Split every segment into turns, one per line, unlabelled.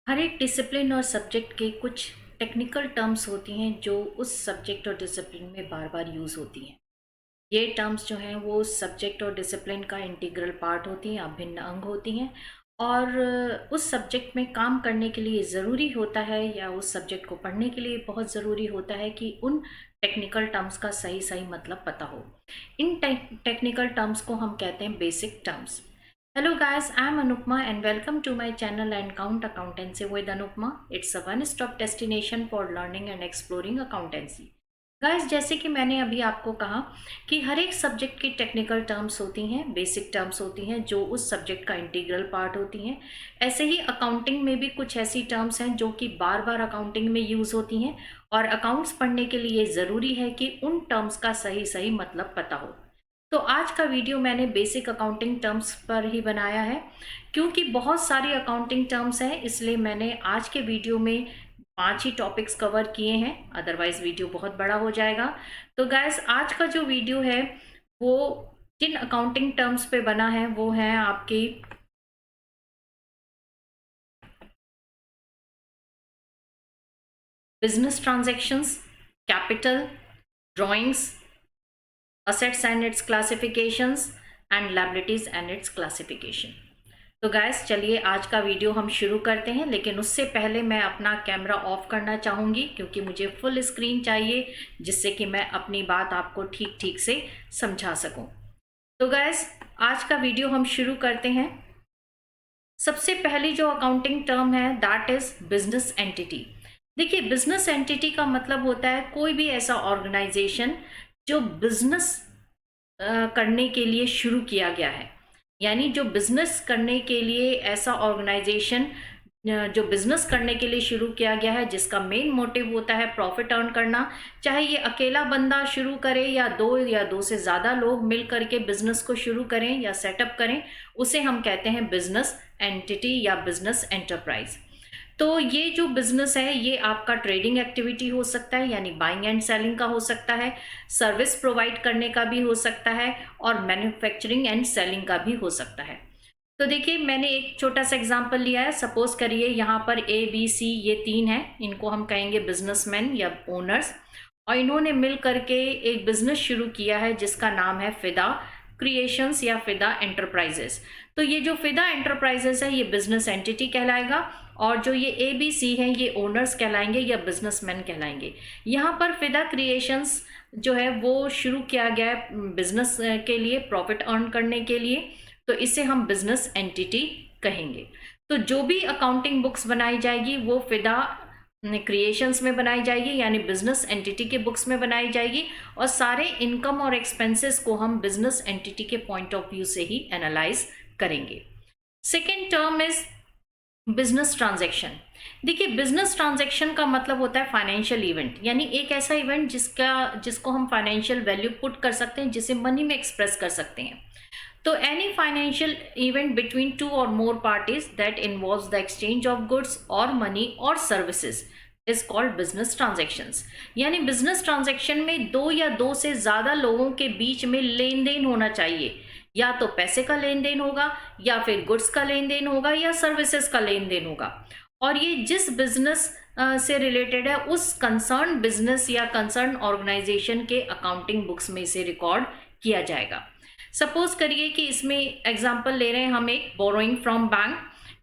हर एक डिसिप्लिन और सब्जेक्ट के कुछ टेक्निकल टर्म्स होती हैं जो उस सब्जेक्ट और डिसिप्लिन में बार बार यूज़ होती हैं। ये टर्म्स जो हैं वो उस सब्जेक्ट और डिसिप्लिन का इंटीग्रल पार्ट होती हैं, अभिन्न अंग होती हैं और उस सब्जेक्ट में काम करने के लिए ज़रूरी होता है या उस सब्जेक्ट को पढ़ने के लिए बहुत ज़रूरी होता है कि उन टेक्निकल टर्म्स का सही सही मतलब पता हो। इन टेक्निकल टर्म्स को हम कहते हैं basic terms. Hello guys, I am Anupma and welcome to my channel and Count Accountancy with Anupma. It's a one-stop destination for learning and exploring accountancy. Guys, जैसे कि मैंने अभी आपको कहा कि हर एक सब्जेक्ट की टेक्निकल टर्म्स होती हैं, बेसिक टर्म्स होती हैं जो उस सब्जेक्ट का इंटीग्रल पार्ट होती हैं। ऐसे ही अकाउंटिंग में भी कुछ ऐसी टर्म्स हैं जो कि बार बार अकाउंटिंग में यूज़ होती हैं और अकाउंट्स पढ़ने के लिए ज़रूरी है कि उन टर्म्स का सही सही मतलब पता हो। तो आज का वीडियो मैंने बेसिक अकाउंटिंग टर्म्स पर ही बनाया है क्योंकि बहुत सारी अकाउंटिंग टर्म्स हैं, इसलिए मैंने आज के वीडियो में 5 ही टॉपिक्स कवर किए हैं, अदरवाइज वीडियो बहुत बड़ा हो जाएगा। तो गाइस, आज का जो वीडियो है वो जिन अकाउंटिंग टर्म्स पे बना है वो है आपकी business transactions, capital, drawings, assets and its classifications and liabilities and its classification। तो गैस, चलिए आज का वीडियो हम शुरू करते हैं, लेकिन उससे पहले मैं अपना कैमरा ऑफ करना चाहूँगी क्योंकि मुझे फुल स्क्रीन चाहिए जिससे कि मैं अपनी बात आपको ठीक ठीक से समझा सकूँ। तो गैस, आज का वीडियो हम शुरू करते हैं। सबसे पहली जो अकाउंटिंग टर्म है दैट इज बिजनेस एंटिटी। देखिए, बिजनेस एंटिटी का मतलब होता है कोई भी ऐसा ऑर्गेनाइजेशन जो बिजनेस करने के लिए शुरू किया गया है, यानी जो बिजनेस करने के लिए ऐसा ऑर्गेनाइजेशन जो बिजनेस करने के लिए शुरू किया गया है जिसका मेन मोटिव होता है प्रॉफिट अर्न करना। चाहे ये अकेला बंदा शुरू करे या दो से ज़्यादा लोग मिल करके बिजनेस को शुरू करें या सेटअप करें, उसे हम कहते हैं बिजनेस एंटिटी या बिजनेस एंटरप्राइज। तो ये जो बिजनेस है ये आपका ट्रेडिंग एक्टिविटी हो सकता है, यानी बाइंग एंड सेलिंग का हो सकता है, सर्विस प्रोवाइड करने का भी हो सकता है और मैन्युफैक्चरिंग एंड सेलिंग का भी हो सकता है। तो देखिए, मैंने एक छोटा सा एग्जांपल लिया है। सपोज करिए यहाँ पर ए बी सी ये 3 हैं, इनको हम कहेंगे बिजनेसमैन या ओनर्स, और इन्होंने मिल करके एक बिजनेस शुरू किया है जिसका नाम है फिदा क्रिएशंस या फिदा एंटरप्राइजेस। तो ये जो फिदा एंटरप्राइजेस है ये बिजनेस एंटिटी कहलाएगा और जो ये ए बी सी हैं ये ओनर्स कहलाएंगे या बिजनेसमैन कहलाएंगे। यहाँ पर फिदा क्रिएशंस जो है वो शुरू किया गया है बिजनेस के लिए, प्रॉफिट अर्न करने के लिए, तो इसे हम बिजनेस एंटिटी कहेंगे। तो जो भी अकाउंटिंग बुक्स बनाई जाएगी वो फिदा क्रिएशंस में बनाई जाएगी, यानी बिजनेस एंटिटी के बुक्स में बनाई जाएगी, और सारे इनकम और एक्सपेंसेस को हम बिजनेस एंटिटी के पॉइंट ऑफ व्यू से ही एनालाइज करेंगे। Second term is business transaction. देखिए, बिजनेस ट्रांजैक्शन का मतलब होता है फाइनेंशियल इवेंट, यानी एक ऐसा इवेंट जिसको हम फाइनेंशियल वैल्यू पुट कर सकते हैं, जिसे मनी में एक्सप्रेस कर सकते हैं। तो any financial event between two और more parties that involves the exchange of goods और मनी और services is called business transactions. यानी बिजनेस ट्रांजैक्शन में दो या दो से ज्यादा लोगों के बीच में लेन देन होना चाहिए, या तो पैसे का लेन देन होगा या फिर गुड्स का लेन देन होगा या सर्विसेज का लेन देन होगा, और ये जिस बिजनेस से रिलेटेड है उस कंसर्न बिजनेस या कंसर्न ऑर्गेनाइजेशन के अकाउंटिंग बुक्स में इसे रिकॉर्ड किया जाएगा। सपोज करिए कि इसमें एग्जांपल ले रहे हैं हम एक बोरोइंग फ्रॉम बैंक,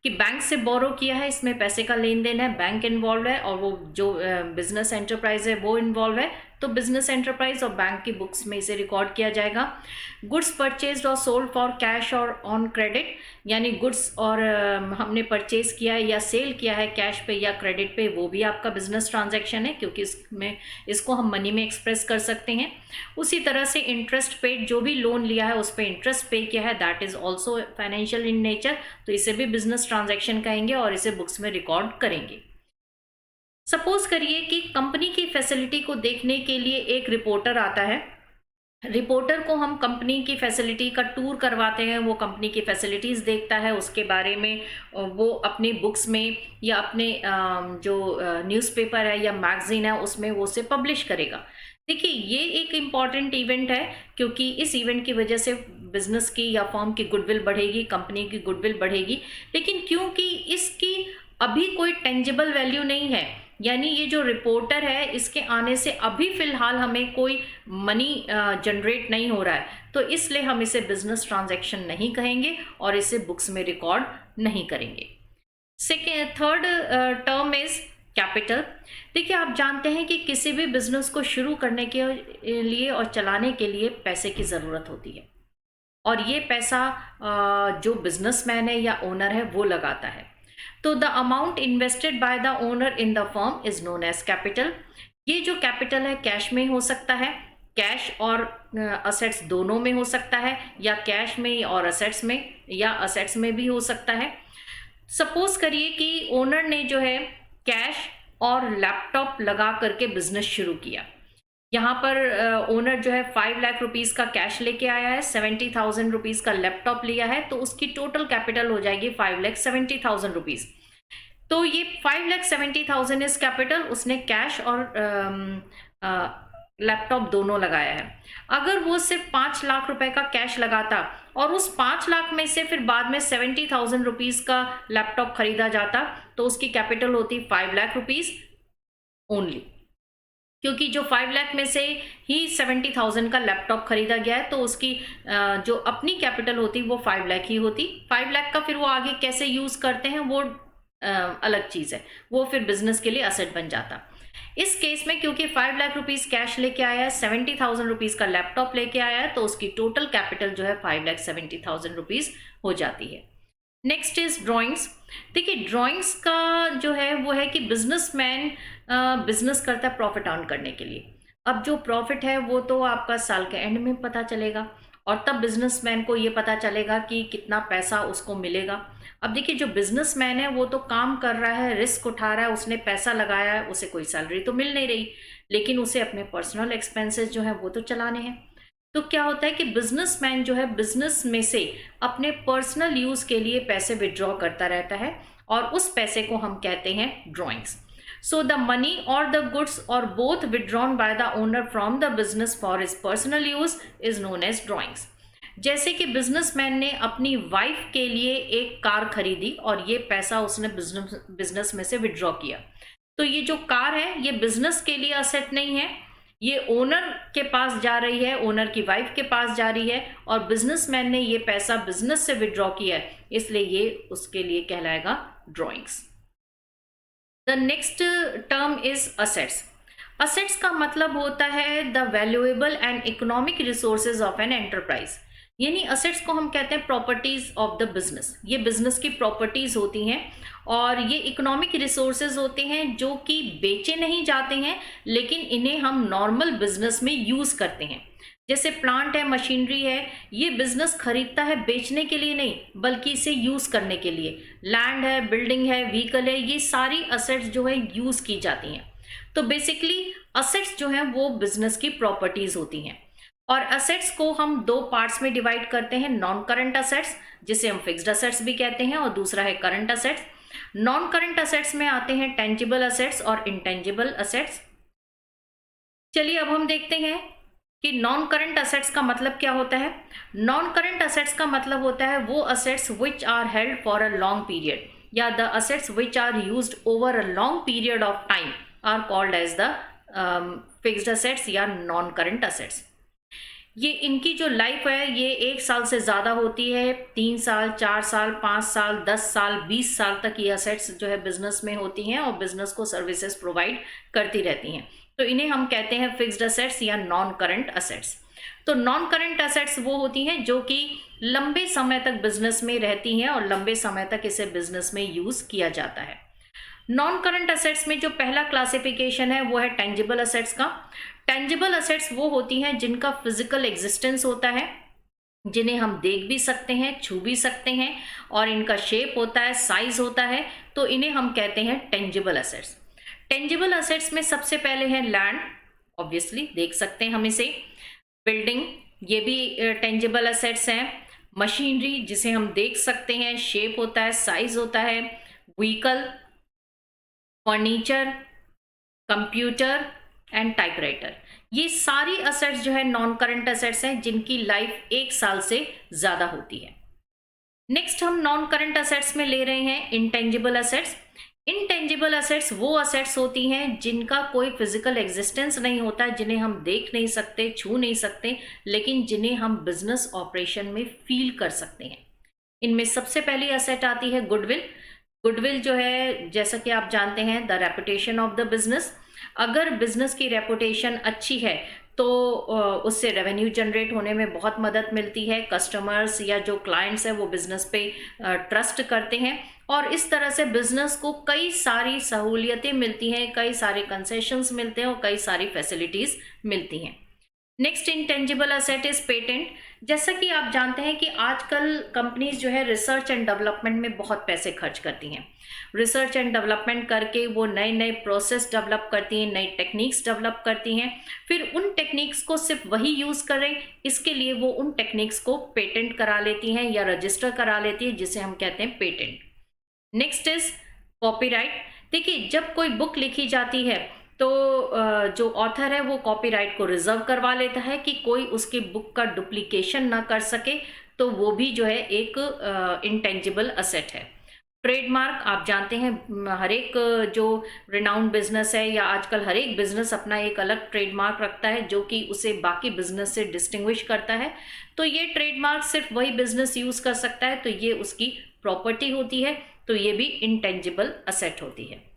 कि बैंक से बोरो किया है, इसमें पैसे का लेन देन है, बैंक इन्वॉल्व है और वो जो बिजनेस एंटरप्राइज है वो इन्वॉल्व है, तो बिजनेस एंटरप्राइज और बैंक की बुक्स में इसे रिकॉर्ड किया जाएगा। गुड्स परचेज्ड और सोल्ड फॉर कैश और ऑन क्रेडिट, यानी गुड्स और हमने परचेज किया है या सेल किया है कैश पे या क्रेडिट पे, वो भी आपका बिजनेस ट्रांजैक्शन है क्योंकि इसको हम मनी में एक्सप्रेस कर सकते हैं। उसी तरह से इंटरेस्ट पेड, जो भी लोन लिया है उस पर इंटरेस्ट पे किया है, that is also financial in nature, तो इसे भी बिजनेस ट्रांजैक्शन कहेंगे और इसे बुक्स में रिकॉर्ड करेंगे। सपोज करिए कि कंपनी की फैसिलिटी को देखने के लिए एक रिपोर्टर आता है। रिपोर्टर को हम कंपनी की फैसिलिटी का टूर करवाते हैं, वो कंपनी की फैसिलिटीज़ देखता है, उसके बारे में वो अपनी बुक्स में या अपने जो न्यूज़पेपर है या मैगजीन है उसमें वो उसे पब्लिश करेगा। देखिए, ये एक इम्पॉर्टेंट इवेंट है क्योंकि इस इवेंट की वजह से बिजनेस की या फर्म की गुडविल बढ़ेगी, कंपनी की गुडविल बढ़ेगी। लेकिन क्योंकि इसकी अभी कोई टेंजिबल वैल्यू नहीं है, यानी ये जो रिपोर्टर है इसके आने से अभी फिलहाल हमें कोई मनी जनरेट नहीं हो रहा है, तो इसलिए हम इसे बिजनेस ट्रांजैक्शन नहीं कहेंगे और इसे बुक्स में रिकॉर्ड नहीं करेंगे। Third term is capital. देखिए, आप जानते हैं कि किसी भी बिजनेस को शुरू करने के लिए और चलाने के लिए पैसे की ज़रूरत होती है, और ये पैसा जो बिजनेसमैन है या ओनर है वो लगाता है। तो the amount invested by the owner in the firm is known as capital. ये जो कैपिटल है कैश में हो सकता है, कैश और असेट्स दोनों में हो सकता है, या कैश में और असेट्स में, या असेट्स में भी हो सकता है। सपोज करिए कि ओनर ने जो है कैश और लैपटॉप लगा करके बिजनेस शुरू किया। यहाँ पर ओनर जो है 5 लाख रुपीज़ का कैश लेके आया है, 70,000 रुपीज़ का लैपटॉप लिया है, तो उसकी टोटल कैपिटल हो जाएगी 5,70,000 रुपीज़। तो ये 5,70,000 इज कैपिटल, उसने कैश और लैपटॉप दोनों लगाया है। अगर वो सिर्फ 5 लाख रुपए का कैश लगाता और उस 5 लाख में से फिर बाद में 70,000 रुपीज़ का लैपटॉप खरीदा जाता, तो उसकी कैपिटल होती 5 लाख रुपीज़ ओनली, क्योंकि जो 5 लाख में से ही 70,000 का लैपटॉप खरीदा गया है, तो उसकी जो अपनी कैपिटल होती वो 5 लाख ही होती। 5 लाख का फिर वो आगे कैसे यूज़ करते हैं वो अलग चीज़ है, वो फिर बिजनेस के लिए असेट बन जाता। इस केस में क्योंकि 5 लाख रुपीज़ कैश लेके आया है, 70,000 रुपीज़ का लैपटॉप लेके आया है, तो उसकी टोटल कैपिटल जो है 5,70,000 रुपीज़ हो जाती है। Next is drawings. देखिए, ड्राइंग्स का जो है वो है कि बिजनेसमैन बिजनेस करता है प्रॉफिट अर्न करने के लिए। अब जो प्रॉफिट है वो तो आपका साल के एंड में पता चलेगा, और तब बिजनेसमैन को ये पता चलेगा कि कितना पैसा उसको मिलेगा। अब देखिए, जो बिजनेसमैन है वो तो काम कर रहा है, रिस्क उठा रहा है, उसने पैसा लगाया है, उसे कोई सैलरी तो मिल नहीं रही, लेकिन उसे अपने पर्सनल एक्सपेंसेस जो है वो तो चलाने हैं। तो क्या होता है कि बिजनेसमैन जो है बिजनेस में से अपने पर्सनल यूज के लिए पैसे विड्रॉ करता रहता है, और उस पैसे को हम कहते हैं ड्रॉइंग्स। सो द मनी और द गुड्स और both withdrawn by the owner from the business for his personal use is known as drawings. जैसे कि बिजनेसमैन ने अपनी वाइफ के लिए एक कार खरीदी और ये पैसा उसने बिजनेस में से विड्रॉ किया, तो ये जो कार है ये बिजनेस के लिए असेट नहीं है, ये ओनर के पास जा रही है, ओनर की वाइफ के पास जा रही है, और बिजनेसमैन ने ये पैसा बिजनेस से विड्रॉ किया है, इसलिए ये उसके लिए कहलाएगा drawings. The next term is assets. Assets का मतलब होता है the valuable and economic resources of an enterprise, यानी असेट्स को हम कहते हैं प्रॉपर्टीज ऑफ द बिजनेस। ये बिजनेस की प्रॉपर्टीज होती हैं, और ये इकोनॉमिक रिसोर्सेज होते हैं जो कि बेचे नहीं जाते हैं, लेकिन इन्हें हम नॉर्मल बिजनेस में यूज करते हैं। जैसे प्लांट है, मशीनरी है, ये बिजनेस खरीदता है बेचने के लिए नहीं, बल्कि इसे यूज करने के लिए। लैंड है, बिल्डिंग है, व्हीकल है, ये सारी असेट्स जो है यूज की जाती हैं। तो बेसिकली असेट्स जो हैं वो बिजनेस की प्रॉपर्टीज होती हैं, और असेट्स को हम दो पार्ट्स में डिवाइड करते हैं। नॉन करंट असेट्स, जिसे हम फिक्स्ड असेट्स भी कहते हैं, और दूसरा है current assets. Non current assets में आते हैं टेंजिबल असेट्स और इंटेंजिबल असेट्स। चलिए अब हम देखते हैं कि नॉन करंट असेट्स का मतलब क्या होता है। नॉन करंट असेट्स का मतलब होता है वो assets which are held for a long period, या the assets which are used over a long period of time are called as the fixed assets या नॉन करंट असेट्स। ये इनकी जो लाइफ है ये 1 साल से ज़्यादा होती है, 3 साल, 4 साल, 5 साल, 10 साल, 20 साल तक ये असेट्स जो है बिजनेस में होती हैं और बिजनेस को सर्विसेज प्रोवाइड करती रहती हैं। तो इन्हें हम कहते हैं फिक्स्ड असेट्स या नॉन करंट असेट्स। तो नॉन करंट असेट्स वो होती हैं जो कि लंबे समय तक बिजनेस में रहती हैं और लंबे समय तक इसे बिजनेस में यूज किया जाता है। नॉन करंट असेट्स में जो पहला क्लासिफिकेशन है वो है टेंजिबल असेट्स का। टेंजिबल असेट्स वो होती हैं जिनका फिजिकल एग्जिस्टेंस होता है, जिन्हें हम देख भी सकते हैं, छू भी सकते हैं, और इनका शेप होता है, साइज होता है, तो इन्हें हम कहते हैं टेंजिबल असेट्स। टेंजिबल असेट्स में सबसे पहले है लैंड, ऑब्वियसली देख सकते हैं हम इसे। बिल्डिंग, ये भी टेंजिबल असेट्स हैं। मशीनरी, जिसे हम देख सकते हैं, शेप होता है, साइज होता है। Vehicle, furniture, computer and typewriter, ये सारी असेट्स जो है नॉन करंट असेट्स हैं जिनकी लाइफ 1 साल से ज़्यादा होती है। नेक्स्ट हम नॉन करंट असेट्स में ले रहे हैं इंटेंजिबल असेट्स। इनटेंजिबल असेट्स वो असेट्स होती हैं जिनका कोई फिजिकल एग्जिस्टेंस नहीं होता, जिन्हें हम देख नहीं सकते, छू नहीं सकते, लेकिन जिन्हें हम बिजनेस ऑपरेशन में फील कर सकते हैं। इनमें सबसे पहली असेट आती है गुडविल। गुडविल जो है, जैसा कि आप जानते हैं, the reputation of the business. अगर बिजनेस की रेपुटेशन अच्छी है तो उससे रेवेन्यू जनरेट होने में बहुत मदद मिलती है। कस्टमर्स या जो क्लाइंट्स हैं वो बिजनेस पे ट्रस्ट करते हैं और इस तरह से बिजनेस को कई सारी सहूलियतें मिलती हैं, कई सारे कंसेशंस मिलते हैं और कई सारी फैसिलिटीज मिलती हैं। Next intangible asset is patent. जैसा कि आप जानते हैं कि आजकल कंपनीज जो है रिसर्च एंड डेवलपमेंट में बहुत पैसे खर्च करती हैं। रिसर्च एंड डेवलपमेंट करके वो नए नए प्रोसेस डेवलप करती हैं, नई टेक्निक्स डेवलप करती हैं, फिर उन टेक्निक्स को सिर्फ वही यूज़ करें, इसके लिए वो उन टेक्निक्स को पेटेंट करा लेती हैं या रजिस्टर करा लेती है, जिसे हम कहते हैं पेटेंट। Next is copyright. देखिए, जब कोई बुक लिखी जाती है तो जो ऑथर है वो कॉपीराइट को रिजर्व करवा लेता है कि कोई उसकी बुक का डुप्लीकेशन ना कर सके, तो वो भी जो है एक इंटेंजिबल असेट है। ट्रेडमार्क, आप जानते हैं हर एक जो रिनाउंड बिजनेस है या आजकल हर एक बिजनेस अपना एक अलग ट्रेडमार्क रखता है जो कि उसे बाकी बिजनेस से डिस्टिंग्विश करता है। तो ये ट्रेडमार्क सिर्फ वही बिजनेस यूज कर सकता है, तो ये उसकी प्रॉपर्टी होती है, तो ये भी इंटेंजिबल असेट होती है।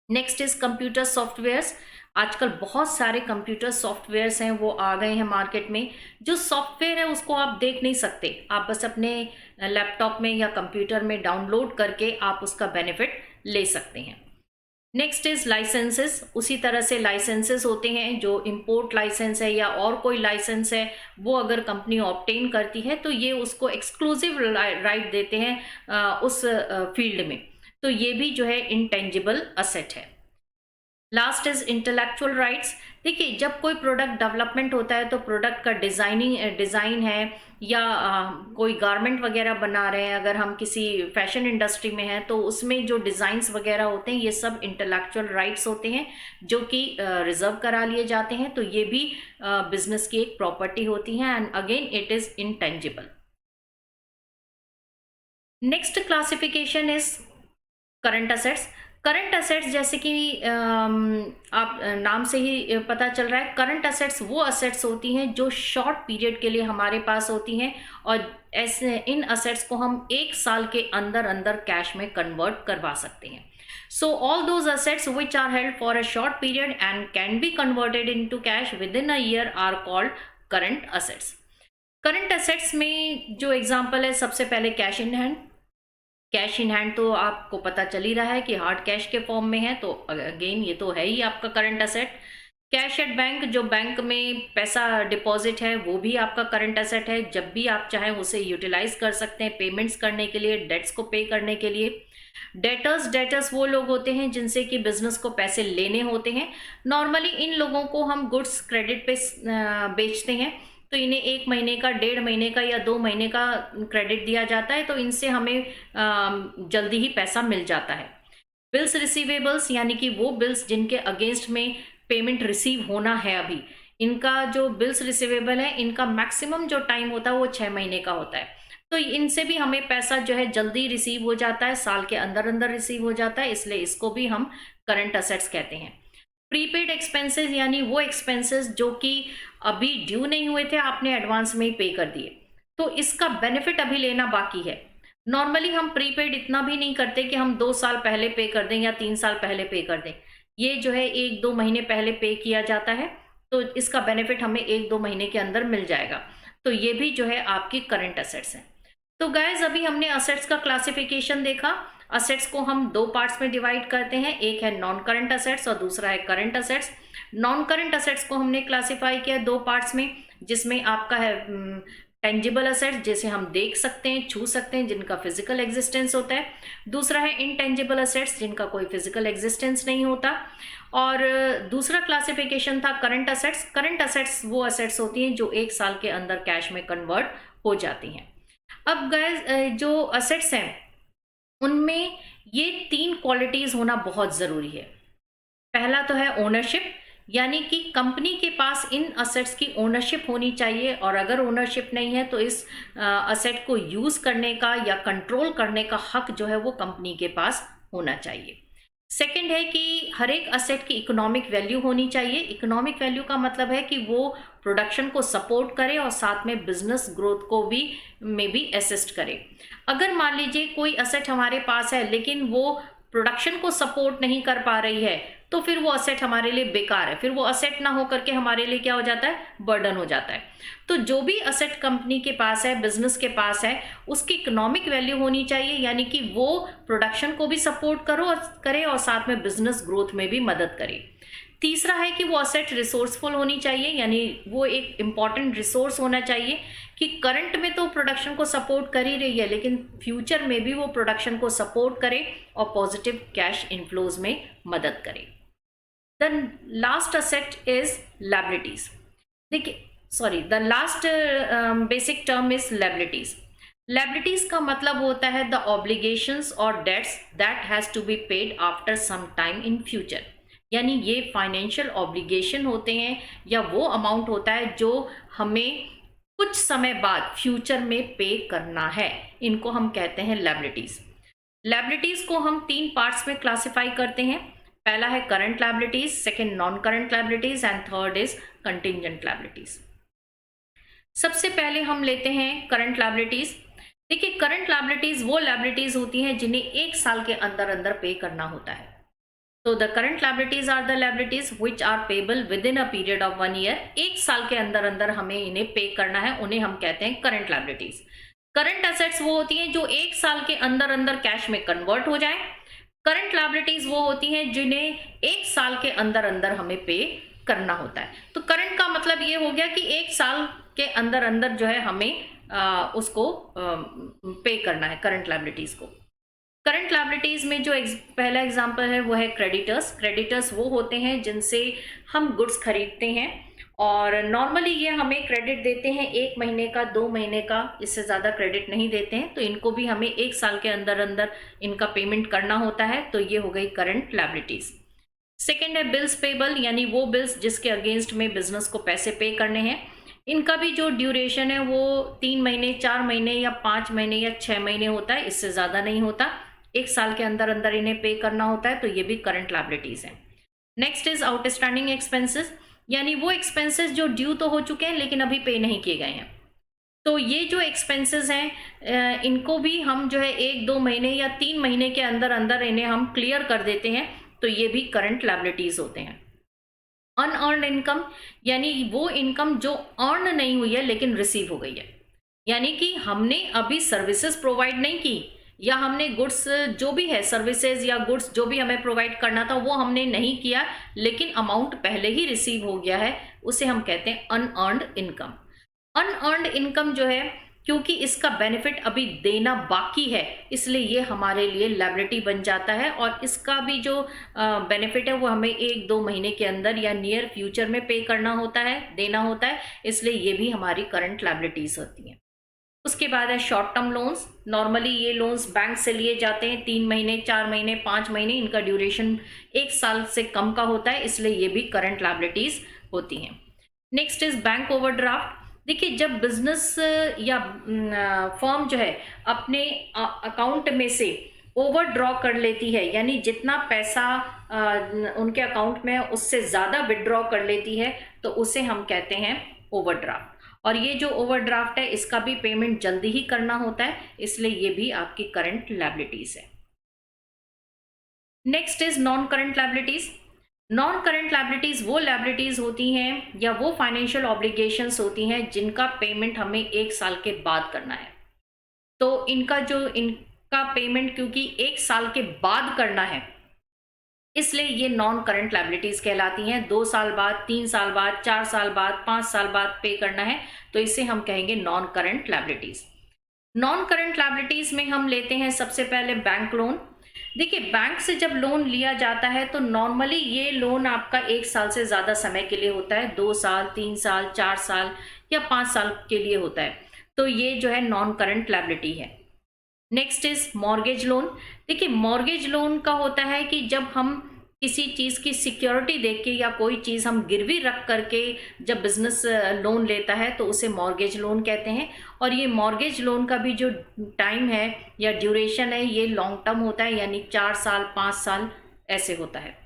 Next is computer softwares. आजकल बहुत सारे कंप्यूटर सॉफ्टवेयर्स हैं, वो आ गए हैं मार्केट में। जो सॉफ्टवेयर है उसको आप देख नहीं सकते, आप बस अपने लैपटॉप में या कंप्यूटर में डाउनलोड करके आप उसका बेनिफिट ले सकते हैं। Next is licences. उसी तरह से लाइसेंसेस होते हैं, जो इंपोर्ट लाइसेंस है या और कोई लाइसेंस है, वो अगर कंपनी ऑब्टेन करती है तो ये उसको एक्सक्लूसिव राइट देते हैं उस फील्ड में, तो ये भी जो है इंटेंजिबल असेट है। Last is intellectual rights. देखिए, जब कोई प्रोडक्ट डेवलपमेंट होता है तो प्रोडक्ट का डिज़ाइन है या कोई गारमेंट वगैरह बना रहे हैं, अगर हम किसी फैशन इंडस्ट्री में हैं तो उसमें जो डिज़ाइंस वगैरह होते हैं ये सब इंटेलेक्चुअल राइट्स होते हैं जो कि रिजर्व करा लिए जाते हैं, तो ये भी बिजनेस की एक प्रॉपर्टी होती है and again it is intangible. Next classification is current assets. Current assets, जैसे कि आप नाम से ही पता चल रहा है, करंट असेट्स वो असेट्स होती हैं जो शॉर्ट पीरियड के लिए हमारे पास होती हैं और ऐसे इन असेट्स को हम एक साल के अंदर अंदर कैश में कन्वर्ट करवा सकते हैं। So all those assets which are held for a short period and can be converted into cash within a year are called current assets. Current assets में जो एग्जांपल है, सबसे पहले cash in hand. Cash in hand तो आपको पता चल ही रहा है कि हार्ड कैश के फॉर्म में है, तो अगेन ये तो है ही आपका current asset. Cash at bank, जो बैंक में पैसा डिपॉजिट है वो भी आपका करंट असेट है, जब भी आप चाहें उसे यूटिलाइज कर सकते हैं पेमेंट्स करने के लिए, डेट्स को पे करने के लिए। डेटर्स वो लोग होते हैं जिनसे कि बिजनेस को पैसे लेने होते हैं। नॉर्मली इन लोगों को हम गुड्स क्रेडिट पे बेचते हैं, तो इन्हें 1 महीने का, 1.5 महीने का या 2 महीने का क्रेडिट दिया जाता है, तो इनसे हमें जल्दी ही पैसा मिल जाता है। बिल्स रिसीवेबल्स, यानी कि वो बिल्स जिनके अगेंस्ट में पेमेंट रिसीव होना है अभी, इनका जो बिल्स रिसीवेबल है, इनका मैक्सिमम जो टाइम होता है वो 6 महीने का होता है, तो इनसे भी हमें पैसा जो है जल्दी रिसीव हो जाता है, साल के अंदर अंदर रिसीव हो जाता है, इसलिए इसको भी हम करंट असेट्स कहते हैं। प्रीपेड एक्सपेंसेस, यानी वो एक्सपेंसेस जो कि अभी ड्यू नहीं हुए थे, आपने एडवांस में ही पे कर दिए, तो इसका बेनिफिट अभी लेना बाकी है। नॉर्मली हम प्रीपेड इतना भी नहीं करते कि हम 2 साल पहले पे कर दें या 3 साल पहले पे कर दें, ये जो है 1-2 महीने पहले पे किया जाता है, तो इसका बेनिफिट हमें 1-2 महीने के अंदर मिल जाएगा, तो ये भी जो है आपकी करंट असेट्स हैं। तो गाइज, अभी हमने असेट्स का क्लासिफिकेशन देखा। असेट्स को हम 2 पार्ट्स में डिवाइड करते हैं, एक है नॉन करंट असेट्स और दूसरा है current assets. Non current assets को हमने क्लासिफाई किया 2 पार्ट्स में, जिसमें आपका है टेंजिबल असेट्स, जिसे हम देख सकते हैं, छू सकते हैं, जिनका फिजिकल एग्जिस्टेंस होता है। दूसरा है इनटेंजिबल असेट्स, जिनका कोई फिजिकल एग्जिस्टेंस नहीं होता। और दूसरा क्लासिफिकेशन था करंट असेट्स। करंट असेट्स वो असेट्स होती हैं जो 1 साल के अंदर कैश में कन्वर्ट हो जाती हैं। अब गाइस, जो असेट्स हैं उनमें ये 3 क्वालिटीज होना बहुत ज़रूरी है। पहला तो है ओनरशिप, यानी कि कंपनी के पास इन असेट्स की ओनरशिप होनी चाहिए, और अगर ओनरशिप नहीं है तो इस असेट को यूज़ करने का या कंट्रोल करने का हक जो है वो कंपनी के पास होना चाहिए। सेकंड है कि हर एक असेट की इकोनॉमिक वैल्यू होनी चाहिए। इकोनॉमिक वैल्यू का मतलब है कि वो प्रोडक्शन को सपोर्ट करे और साथ में बिजनेस ग्रोथ को भी में भी असिस्ट करे। अगर मान लीजिए कोई असेट हमारे पास है लेकिन वो प्रोडक्शन को सपोर्ट नहीं कर पा रही है, तो फिर वो असेट हमारे लिए बेकार है, फिर वो असेट ना हो करके हमारे लिए क्या हो जाता है, बर्डन हो जाता है। तो जो भी असेट कंपनी के पास है, बिजनेस के पास है, उसकी इकोनॉमिक वैल्यू होनी चाहिए, यानी कि वो प्रोडक्शन को भी सपोर्ट करे और साथ में बिजनेस ग्रोथ में भी मदद करे। तीसरा है कि वो असेट रिसोर्सफुल होनी चाहिए, यानी वो एक इंपॉर्टेंट रिसोर्स होना चाहिए कि करंट में तो प्रोडक्शन को सपोर्ट कर ही रही है लेकिन फ्यूचर में भी वो प्रोडक्शन को सपोर्ट करे और पॉजिटिव कैश इनफ्लोज में मदद करे। The last asset is liabilities. देखिए the last basic term is liabilities. Liabilities का मतलब होता है द ऑब्लिगेशंस और debts that has to be paid after some time in future, यानी ये फाइनेंशियल ऑब्लिगेशन होते हैं या वो अमाउंट होता है जो हमें कुछ समय बाद फ्यूचर में पे करना है, इनको हम कहते हैं लायबिलिटीज। लायबिलिटीज को हम 3 पार्ट्स में क्लासिफाई करते हैं। पहला है current liabilities, second non current liabilities and third is contingent liabilities. सबसे पहले हम लेते हैं करंट लायबिलिटीज। देखिए करंट लायबिलिटीज वो लायबिलिटीज होती हैं जिन्हें 1 साल के अंदर अंदर पे करना होता है। तो the current liabilities are the liabilities which are payable within a period of 1 year. 1 साल के अंदर अंदर हमें इन्हें पे करना है, उन्हें हम कहते हैं करंट लायबिलिटीज। करंट एसेट्स वो होती हैं जो 1 साल के अंदर अंदर कैश में कन्वर्ट हो जाए। करंट लायबिलिटीज वो होती हैं जिन्हें 1 साल के अंदर अंदर हमें पे करना होता है। तो करंट का मतलब ये हो गया कि 1 साल के अंदर अंदर जो है हमें उसको पे करना है, करंट लायबिलिटीज को। करंट लायबिलिटीज में जो पहला एग्जांपल है वो है क्रेडिटर्स। क्रेडिटर्स वो होते हैं जिनसे हम गुड्स खरीदते हैं और नॉर्मली ये हमें क्रेडिट देते हैं 1 महीने का, 2 महीने का, इससे ज़्यादा क्रेडिट नहीं देते हैं। तो इनको भी हमें 1 साल के अंदर अंदर इनका पेमेंट करना होता है। तो ये हो गई करंट लायबिलिटीज। सेकेंड है बिल्स पेबल, यानी वो बिल्स जिसके अगेंस्ट में बिजनेस को पैसे पे करने हैं। इनका भी जो ड्यूरेशन है वो 3 महीने, 4 महीने या 5 महीने या 6 महीने होता है, इससे ज़्यादा नहीं होता। 1 साल के अंदर अंदर इन्हें पे करना होता है, तो ये भी करंट लायबिलिटीज है। नेक्स्ट इज आउटस्टैंडिंग एक्सपेंसेस, यानी वो एक्सपेंसेस जो ड्यू तो हो चुके हैं लेकिन अभी पे नहीं किए गए हैं। तो ये जो एक्सपेंसेस हैं इनको भी हम जो है 1-2 महीने या 3 महीने के अंदर अंदर इन्हें हम क्लियर कर देते हैं, तो ये भी करंट लायबिलिटीज होते हैं। अनअर्न्ड इनकम, यानी वो इनकम जो अर्न नहीं हुई है लेकिन रिसीव हो गई है, यानी कि हमने अभी सर्विसेज प्रोवाइड नहीं की या हमने गुड्स जो भी है, सर्विसेज या गुड्स जो भी हमें प्रोवाइड करना था वो हमने नहीं किया लेकिन अमाउंट पहले ही रिसीव हो गया है, उसे हम कहते हैं अनअर्न्ड इनकम। अनअर्न्ड इनकम जो है, क्योंकि इसका बेनिफिट अभी देना बाकी है इसलिए ये हमारे लिए लायबिलिटी बन जाता है और इसका भी जो बेनिफिट है वो हमें 1-2 महीने के अंदर या नियर फ्यूचर में पे करना होता है, देना होता है, इसलिए ये भी हमारी करंट लायबिलिटीज होती हैं। उसके बाद है शॉर्ट टर्म लोन्स। नॉर्मली ये लोन्स बैंक से लिए जाते हैं, 3 महीने, 4 महीने, 5 महीने, इनका ड्यूरेशन 1 साल से कम का होता है, इसलिए ये भी करंट लायबिलिटीज होती हैं। Next is bank overdraft. देखिए जब बिजनेस या फर्म जो है अपने अकाउंट में से ओवर ड्रॉ कर लेती है, यानी जितना पैसा उनके अकाउंट में है उससे ज़्यादा विड्रॉ कर लेती है, तो उसे हम कहते हैं ओवरड्राफ्ट। और ये जो ओवरड्राफ्ट है इसका भी पेमेंट जल्दी ही करना होता है, इसलिए ये भी आपकी करंट लायबिलिटीज है। Next is non current liabilities. Non current liabilities वो लायबिलिटीज होती हैं या वो फाइनेंशियल ऑब्लिगेशंस होती हैं जिनका पेमेंट हमें 1 साल के बाद करना है। तो इनका पेमेंट क्योंकि 1 साल के बाद करना है इसलिए ये नॉन करंट लायबिलिटीज कहलाती हैं। 2 साल बाद, 3 साल बाद, 4 साल बाद, 5 साल बाद पे करना है, तो इसे हम कहेंगे non current liabilities. Non current liabilities में हम लेते हैं सबसे पहले बैंक लोन। देखिए बैंक से जब लोन लिया जाता है तो नॉर्मली ये लोन आपका 1 साल से ज़्यादा समय के लिए होता है, 2 साल, 3 साल, 4 साल या 5 साल के लिए होता है, तो ये जो है नॉन करंट लायबिलिटी है। Next is mortgage loan. देखिए मॉर्गेज लोन का होता है कि जब हम किसी चीज़ की सिक्योरिटी देख के या कोई चीज़ हम गिरवी रख करके जब बिजनेस लोन लेता है तो उसे मॉर्गेज लोन कहते हैं। और ये मॉर्गेज लोन का भी जो टाइम है या ड्यूरेशन है ये लॉन्ग टर्म होता है, यानी 4 साल, 5 साल ऐसे होता है।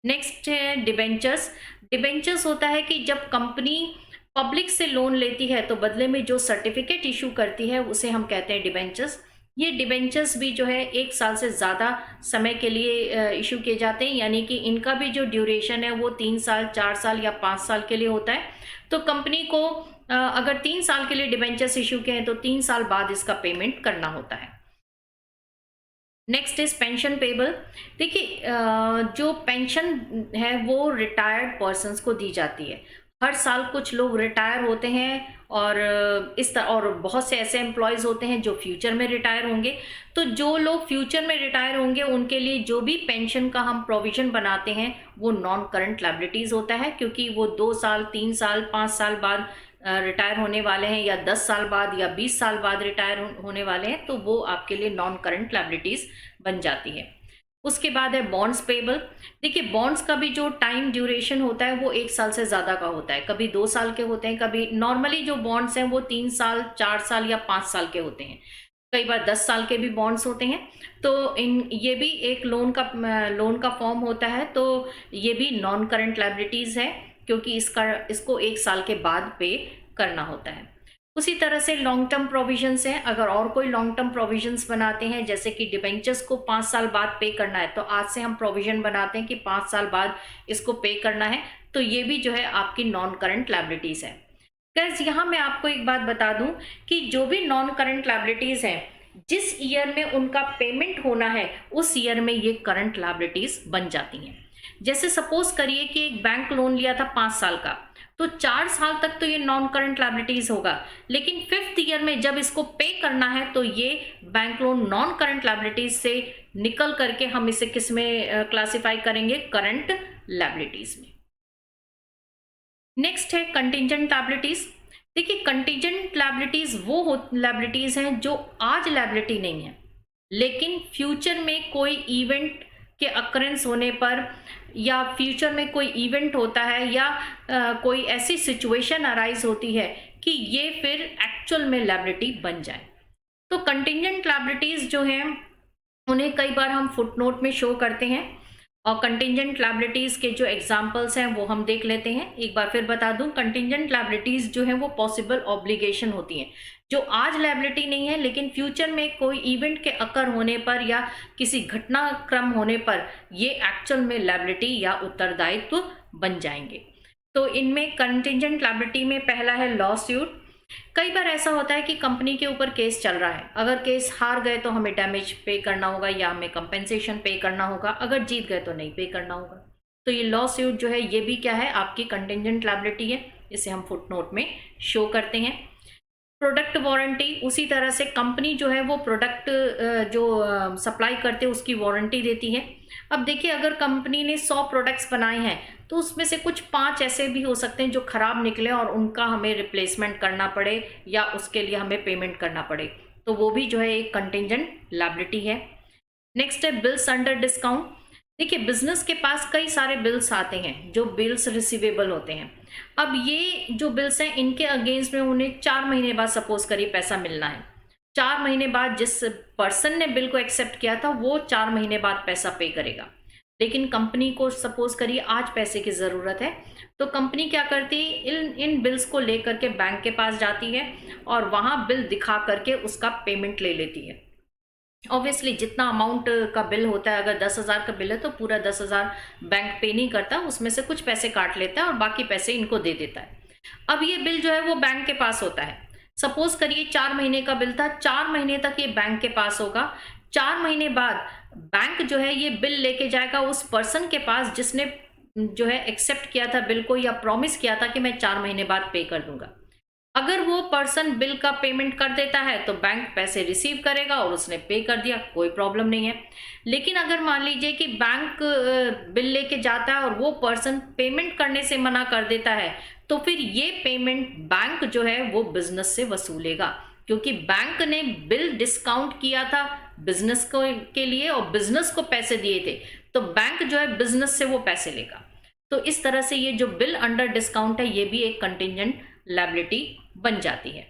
नेक्स्ट है डिबेंचर्स। डिबेंचर्स होता है कि जब कंपनी पब्लिक से लोन लेती है तो बदले में जो सर्टिफिकेट इशू करती है उसे हम कहते हैं डिबेंचर्स। ये डिबेंचर्स भी जो है 1 साल से ज़्यादा समय के लिए इशू किए जाते हैं, यानी कि इनका भी जो ड्यूरेशन है वो 3 साल, 4 साल या 5 साल के लिए होता है। तो कंपनी को अगर 3 साल के लिए डिबेंचर्स इशू किए हैं तो 3 साल बाद इसका पेमेंट करना होता है। Next is pension payable. देखिए जो पेंशन है वो रिटायर्ड पर्सन्स को दी जाती है। हर साल कुछ लोग रिटायर होते हैं और इस तरह और बहुत से ऐसे एम्प्लॉयज़ होते हैं जो फ्यूचर में रिटायर होंगे। तो जो लोग फ्यूचर में रिटायर होंगे उनके लिए जो भी पेंशन का हम प्रोविज़न बनाते हैं वो नॉन करंट लायबिलिटीज़ होता है, क्योंकि वो 2 साल, 3 साल, 5 साल बाद रिटायर होने वाले हैं या 10 साल बाद या 20 साल बाद रिटायर होने वाले हैं, तो वो आपके लिए नॉन करंट लायबिलिटीज़ बन जाती है। उसके बाद है बॉन्ड्स पेबल। देखिए बॉन्ड्स का भी जो टाइम ड्यूरेशन होता है वो 1 साल से ज़्यादा का होता है, कभी 2 साल के होते हैं, कभी नॉर्मली जो बॉन्ड्स हैं वो 3 साल, 4 साल या 5 साल के होते हैं, कई बार 10 साल के भी बॉन्ड्स होते हैं। तो ये भी एक लोन का फॉर्म होता है, तो ये भी नॉन करंट लायबिलिटीज़ है, क्योंकि इसको 1 साल के बाद पे करना होता है। उसी तरह से लॉन्ग टर्म प्रोविजंस हैं। अगर और कोई लॉन्ग टर्म प्रोविजंस बनाते हैं, जैसे कि डिबेंचर्स को 5 साल बाद पे करना है, तो आज से हम प्रोविजन बनाते हैं कि 5 साल बाद इसको पे करना है, तो ये भी जो है आपकी नॉन करंट लायबिलिटीज़ है। गाइस यहाँ मैं आपको एक बात बता दूं कि जो भी नॉन करंट लायबिलिटीज़ हैं, जिस ईयर में उनका पेमेंट होना है उस ईयर में ये करंट लायबिलिटीज़ बन जाती हैं। जैसे सपोज करिए कि एक बैंक लोन लिया था 5 साल का, तो 4 साल तक तो ये नॉन करंट लायबिलिटीज होगा, लेकिन 5th ईयर में जब इसको पे करना है तो ये bank loan non current liabilities से निकल करके हम इसे किस में क्लासिफाई करेंगे? करंट लायबिलिटीज में। नेक्स्ट है कंटिजेंट लायबिलिटीज। देखिए कंटिजेंट लायबिलिटीज वो लायबिलिटीज हैं जो आज लायबिलिटी नहीं है, लेकिन फ्यूचर में कोई इवेंट के अकरेंस होने पर या फ्यूचर में कोई इवेंट होता है या कोई ऐसी सिचुएशन अराइज होती है कि ये फिर एक्चुअल में लायबिलिटी बन जाए। तो कंटिजेंट लायबिलिटीज जो हैं उन्हें कई बार हम फुटनोट में शो करते हैं, और कंटिजेंट लायबिलिटीज के जो एग्जांपल्स हैं वो हम देख लेते हैं। एक बार फिर बता दूं, कंटिजेंट लायबिलिटीज जो है वो पॉसिबल ऑब्लिगेशन होती हैं, जो आज लायबिलिटी नहीं है लेकिन फ्यूचर में कोई इवेंट के अकर होने पर या किसी घटनाक्रम होने पर ये एक्चुअल में लायबिलिटी या उत्तरदायित्व बन जाएंगे। तो इनमें कंटिजेंट लायबिलिटी में पहला है लॉ सूट। कई बार ऐसा होता है कि कंपनी के ऊपर केस चल रहा है, अगर केस हार गए तो हमें डैमेज पे करना होगा या हमें कंपेंसेशन पे करना होगा, अगर जीत गए तो नहीं पे करना होगा। तो ये लॉ सूट जो है ये भी क्या है? आपकी कंटिजेंट लायबिलिटी है, इसे हम फुटनोट में शो करते हैं। प्रोडक्ट वारंटी, उसी तरह से कंपनी जो है वो प्रोडक्ट जो सप्लाई करते हैं उसकी वारंटी देती है। अब देखिए अगर कंपनी ने 100 प्रोडक्ट्स बनाए हैं तो उसमें से कुछ 5 ऐसे भी हो सकते हैं जो ख़राब निकले और उनका हमें रिप्लेसमेंट करना पड़े या उसके लिए हमें पेमेंट करना पड़े, तो वो भी जो है एक कंटिजेंट लायबिलिटी है। नेक्स्ट है बिल्स अंडर डिस्काउंट। देखिए बिजनेस के पास कई सारे बिल्स आते हैं जो बिल्स रिसीवेबल होते हैं। अब ये जो बिल्स हैं इनके अगेंस्ट में उन्हें 4 महीने बाद सपोज करिए पैसा मिलना है। 4 महीने बाद जिस पर्सन ने बिल को एक्सेप्ट किया था वो 4 महीने बाद पैसा पे करेगा, लेकिन कंपनी को सपोज करिए आज पैसे की ज़रूरत है, तो कंपनी क्या करती है? इन बिल्स को लेकर के बैंक के पास जाती है और वहाँ बिल दिखा करके उसका पेमेंट ले लेती है। ऑब्वियसली जितना अमाउंट का बिल होता है, अगर 10,000 का बिल है तो पूरा 10,000 बैंक पे नहीं करता, उसमें से कुछ पैसे काट लेता है और बाकी पैसे इनको दे देता है। अब ये बिल जो है वो बैंक के पास होता है। सपोज करिए 4 महीने का बिल था, 4 महीने तक ये बैंक के पास होगा। 4 महीने बाद बैंक जो है ये बिल लेके जाएगा उस पर्सन के पास जिसने जो है एक्सेप्ट किया था बिल को या प्रॉमिस किया था कि मैं 4 महीने बाद पे कर दूंगा। अगर वो पर्सन बिल का पेमेंट कर देता है तो बैंक पैसे रिसीव करेगा और उसने पे कर दिया, कोई प्रॉब्लम नहीं है। लेकिन अगर मान लीजिए कि बैंक बिल लेके जाता है और वो पर्सन पेमेंट करने से मना कर देता है, तो फिर ये पेमेंट बैंक जो है वो बिजनेस से वसूलेगा, क्योंकि बैंक ने बिल डिस्काउंट किया था बिजनेस को के लिए और बिजनेस को पैसे दिए थे, तो बैंक जो है बिजनेस से वो पैसे लेगा। तो इस तरह से ये जो बिल अंडर डिस्काउंट है ये भी एक कंटिजेंट लायबिलिटी बन जाती है।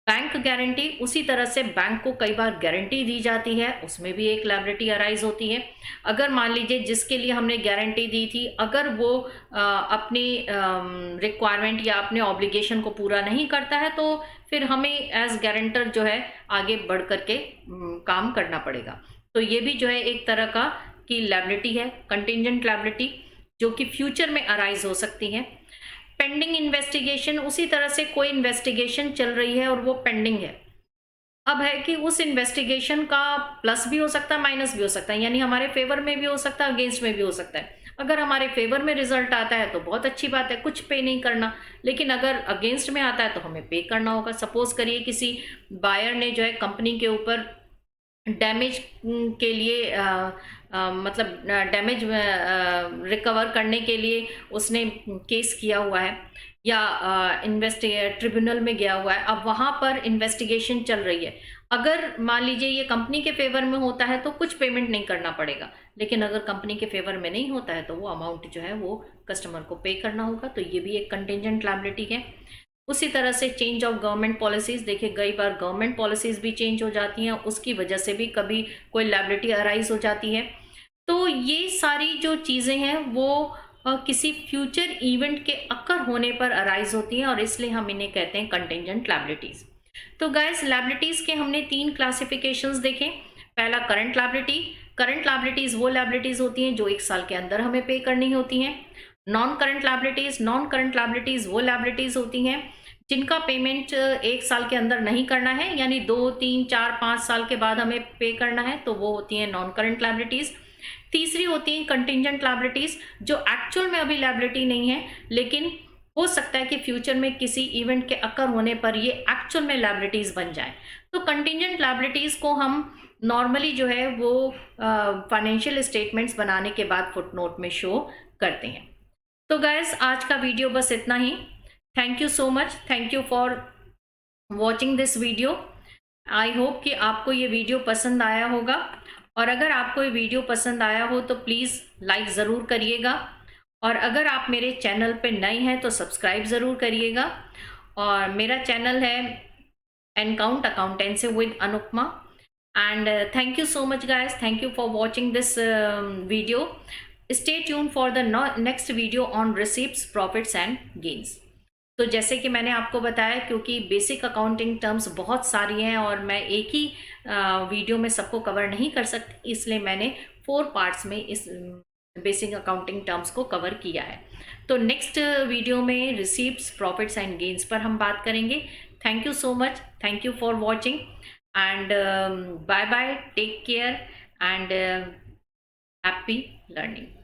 बैंक गारंटी, उसी तरह से बैंक को कई बार गारंटी दी जाती है, उसमें भी एक लायबिलिटी अराइज होती है। अगर मान लीजिए जिसके लिए हमने गारंटी दी थी, अगर वो अपनी रिक्वायरमेंट या अपने ऑब्लिगेशन को पूरा नहीं करता है, तो फिर हमें एज गारंटर जो है आगे बढ़ करके काम करना पड़ेगा। तो ये भी जो है एक तरह का की लायबिलिटी है, कंटिजेंट लायबिलिटी, जो कि फ्यूचर में अराइज हो सकती है। पेंडिंग इन्वेस्टिगेशन, उसी तरह से कोई इन्वेस्टिगेशन चल रही है और वो पेंडिंग है। अब है कि उस इन्वेस्टिगेशन का प्लस भी हो सकता है, माइनस भी हो सकता है, यानी हमारे फेवर में भी हो सकता है, अगेंस्ट में भी हो सकता है। अगर हमारे फेवर में रिजल्ट आता है तो बहुत अच्छी बात है, कुछ पे नहीं करना, लेकिन अगर अगेंस्ट में आता है तो हमें पे करना होगा। सपोज करिए किसी बायर ने जो है कंपनी के ऊपर डैमेज के लिए मतलब डैमेज रिकवर करने के लिए उसने केस किया हुआ है, या ट्रिब्यूनल में गया हुआ है, अब वहाँ पर इन्वेस्टिगेशन चल रही है। अगर मान लीजिए ये कंपनी के फेवर में होता है तो कुछ पेमेंट नहीं करना पड़ेगा, लेकिन अगर कंपनी के फेवर में नहीं होता है तो वो अमाउंट जो है वो कस्टमर को पे करना होगा। तो ये भी एक कंटिजेंट लायबिलिटी है। उसी तरह से चेंज ऑफ गवर्नमेंट पॉलिसीज, देखिए कई बार गवर्नमेंट पॉलिसीज भी चेंज हो जाती हैं, उसकी वजह से भी कभी कोई लायबिलिटी अराइज हो जाती है। तो ये सारी जो चीज़ें हैं वो किसी फ्यूचर इवेंट के अकर होने पर अराइज होती हैं, और इसलिए हम इन्हें कहते हैं कंटिजेंट लायबिलिटीज। तो गाइस, लायबिलिटीज के हमने 3 क्लासिफिकेशंस देखे। पहला करंट लायबिलिटी। करंट लायबिलिटीज वो लायबिलिटीज होती हैं जो 1 साल के अंदर हमें पे करनी होती हैं। Non current liabilities. Non current liabilities वो लायबिलिटीज होती हैं जिनका पेमेंट 1 साल के अंदर नहीं करना है, यानी 2, 3, 4, 5 साल के बाद हमें पे करना है, तो वो होती हैं नॉन करंट लायबिलिटीज। तीसरी होती है कंटिजेंट लायबिलिटीज, जो एक्चुअल में अभी लायबिलिटी नहीं है, लेकिन हो सकता है कि फ्यूचर में किसी इवेंट के अकर होने पर ये एक्चुअल में लायबिलिटीज बन जाए। तो कंटिजेंट लायबिलिटीज को हम नॉर्मली जो है वो फाइनेंशियल स्टेटमेंट्स बनाने के बाद फुटनोट में शो करते हैं। तो गाइस, आज का वीडियो बस इतना ही। Thank you so much, thank you for watching this video. I hope कि आपको ये वीडियो पसंद आया होगा, और अगर आपको ये वीडियो पसंद आया हो तो प्लीज़ लाइक ज़रूर करिएगा, और अगर आप मेरे चैनल पे नए हैं तो सब्सक्राइब ज़रूर करिएगा। और मेरा चैनल है encount accountancy with Anupama. And thank you so much guys, thank you for watching this video. Stay tune for the next video on receipts, profits and gains. तो जैसे कि मैंने आपको बताया, क्योंकि बेसिक अकाउंटिंग टर्म्स बहुत सारी हैं और मैं एक ही वीडियो में सबको कवर नहीं कर सकती, इसलिए मैंने 4 पार्ट्स में इस बेसिक अकाउंटिंग टर्म्स को कवर किया है। तो नेक्स्ट वीडियो में रिसीप्ट्स, प्रॉफिट्स एंड गेन्स पर हम बात करेंगे। Thank you so much, thank you for watching, and bye bye, take care, and happy learning.